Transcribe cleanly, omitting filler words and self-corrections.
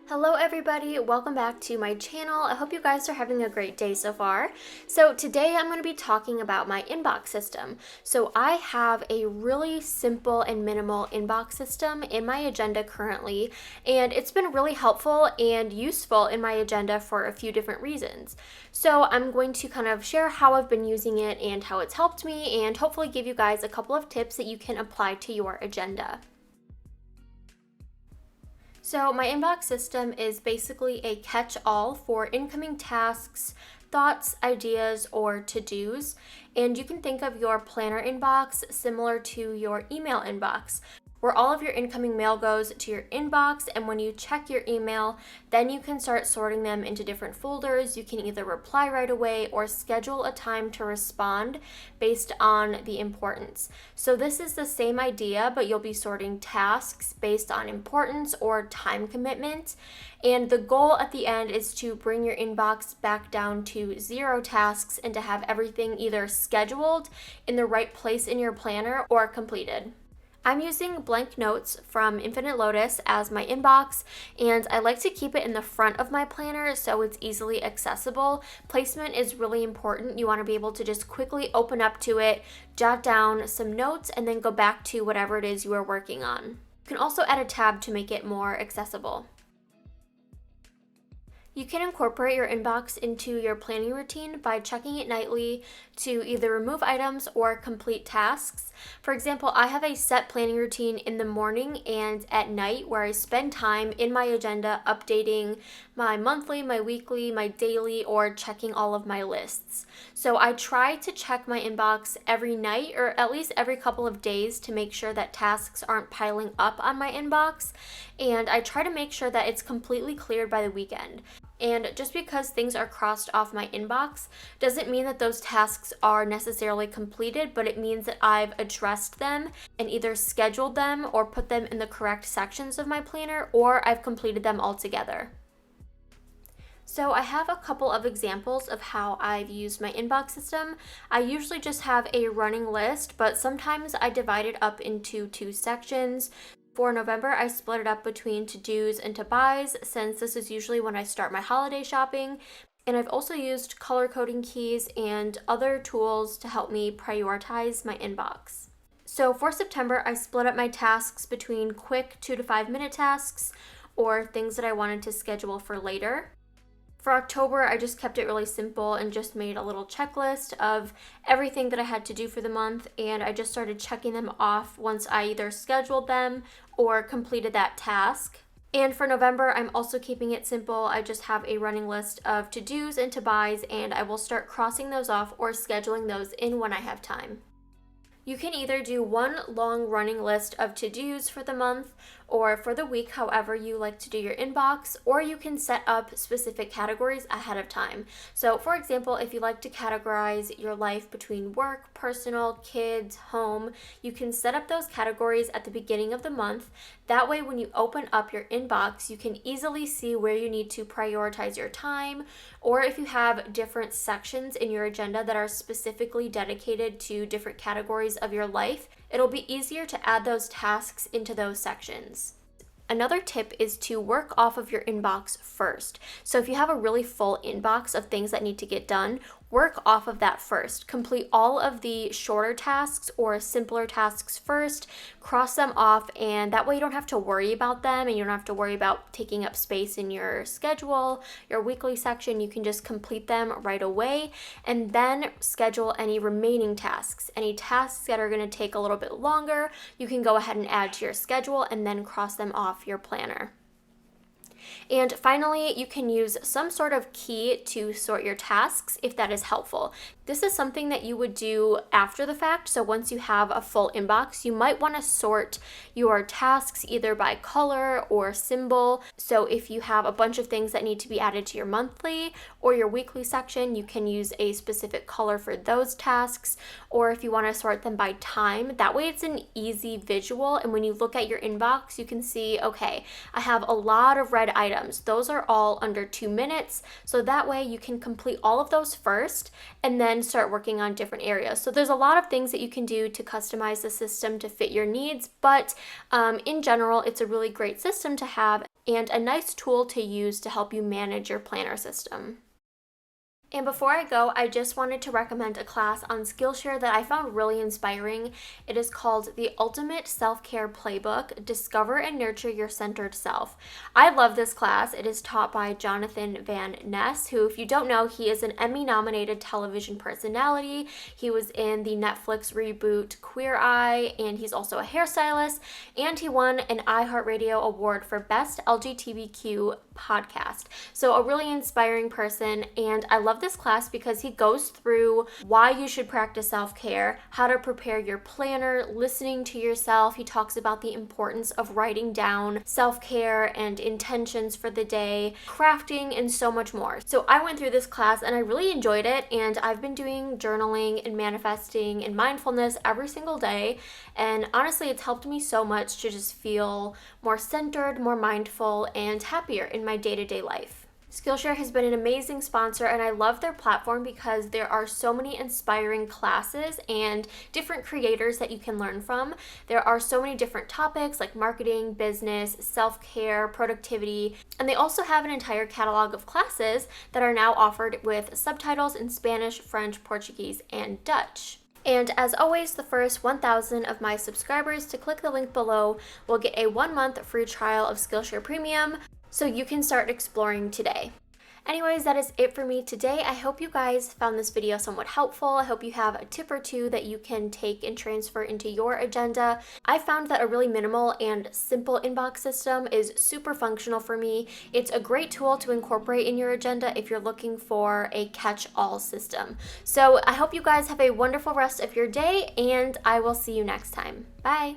Hello everybody, welcome back to my channel. I hope you guys are having a great day so far. So today I'm going to be talking about my inbox system. So I have a really simple and minimal inbox system in my agenda currently, and it's been really helpful and useful in my agenda for a few different reasons. So I'm going to kind of share how I've been using it and how it's helped me, and hopefully give you guys a couple of tips that you can apply to your agenda. So my inbox system is basically a catch-all for incoming tasks, thoughts, ideas, or to-dos, and you can think of your planner inbox similar to your email inbox, where all of your incoming mail goes to your inbox, and when you check your email, then you can start sorting them into different folders. You can either reply right away or schedule a time to respond based on the importance. So this is the same idea, but you'll be sorting tasks based on importance or time commitment. And the goal at the end is to bring your inbox back down to 0 tasks and to have everything either scheduled in the right place in your planner or completed. I'm using blank notes from Infinite Lotus as my inbox, and I like to keep it in the front of my planner so it's easily accessible. Placement is really important. You want to be able to just quickly open up to it, jot down some notes, and then go back to whatever it is you are working on. You can also add a tab to make it more accessible. You can incorporate your inbox into your planning routine by checking it nightly to either remove items or complete tasks. For example, I have a set planning routine in the morning and at night where I spend time in my agenda updating my monthly, my weekly, my daily, or checking all of my lists. So I try to check my inbox every night or at least every couple of days to make sure that tasks aren't piling up on my inbox, and I try to make sure that it's completely cleared by the weekend. And just because things are crossed off my inbox doesn't mean that those tasks are necessarily completed, but it means that I've addressed them and either scheduled them or put them in the correct sections of my planner, or I've completed them altogether. So I have a couple of examples of how I've used my inbox system. I usually just have a running list, but sometimes I divide it up into 2 sections. For November, I split it up between to-dos and to-buys, since this is usually when I start my holiday shopping. And I've also used color coding keys and other tools to help me prioritize my inbox. So for September, I split up my tasks between quick 2 to 5 minute tasks or things that I wanted to schedule for later. For October, I just kept it really simple and just made a little checklist of everything that I had to do for the month, and I just started checking them off once I either scheduled them or completed that task. And for November, I'm also keeping it simple. I just have a running list of to-dos and to-buys, and I will start crossing those off or scheduling those in when I have time. You can either do one long running list of to-dos for the month or for the week, however you like to do your inbox, or you can set up specific categories ahead of time. So for example, if you like to categorize your life between work, personal, kids, home, you can set up those categories at the beginning of the month. That way, when you open up your inbox, you can easily see where you need to prioritize your time, or if you have different sections in your agenda that are specifically dedicated to different categories of your life, it'll be easier to add those tasks into those sections. Another tip is to work off of your inbox first. So if you have a really full inbox of things that need to get done, work off of that first. Complete all of the shorter tasks or simpler tasks first, cross them off, and that way you don't have to worry about them and you don't have to worry about taking up space in your schedule, your weekly section. You can just complete them right away and then schedule any remaining tasks. Any tasks that are going to take a little bit longer, you can go ahead and add to your schedule and then cross them off your planner. And finally, you can use some sort of key to sort your tasks if that is helpful. This is something that you would do after the fact. So once you have a full inbox, you might want to sort your tasks either by color or symbol. So if you have a bunch of things that need to be added to your monthly or your weekly section, you can use a specific color for those tasks. Or if you want to sort them by time, that way it's an easy visual. And when you look at your inbox, you can see, okay, I have a lot of red items. Those are all under 2 minutes. So that way you can complete all of those first and then start working on different areas. So there's a lot of things that you can do to customize the system to fit your needs, but in general, it's a really great system to have. and a nice tool to use to help you manage your planner system. And before I go, I just wanted to recommend a class on Skillshare that I found really inspiring. It is called The Ultimate Self-Care Playbook, Discover and Nurture Your Centered Self. I love this class. It is taught by Jonathan Van Ness, who, if you don't know, he is an Emmy-nominated television personality. He was in the Netflix reboot Queer Eye, and he's also a hairstylist, and he won an iHeartRadio award for Best LGBTQ podcast. So a really inspiring person, and I love this class because he goes through why you should practice self-care, how to prepare your planner, listening to yourself. He talks about the importance of writing down self-care and intentions for the day, crafting, and so much more. So I went through this class and I really enjoyed it, and I've been doing journaling and manifesting and mindfulness every single day, and honestly it's helped me so much to just feel more centered, more mindful, and happier in my day-to-day life. Skillshare has been an amazing sponsor, and I love their platform because there are so many inspiring classes and different creators that you can learn from. There are so many different topics like marketing, business, self-care, productivity, and they also have an entire catalog of classes that are now offered with subtitles in Spanish, French, Portuguese, and Dutch. And as always, the first 1,000 of my subscribers to click the link below will get a 1-month free trial of Skillshare Premium, so you can start exploring today. Anyways, that is it for me today. I hope you guys found this video somewhat helpful. I hope you have a tip or two that you can take and transfer into your agenda. I found that a really minimal and simple inbox system is super functional for me. It's a great tool to incorporate in your agenda if you're looking for a catch-all system. So I hope you guys have a wonderful rest of your day, and I will see you next time. Bye!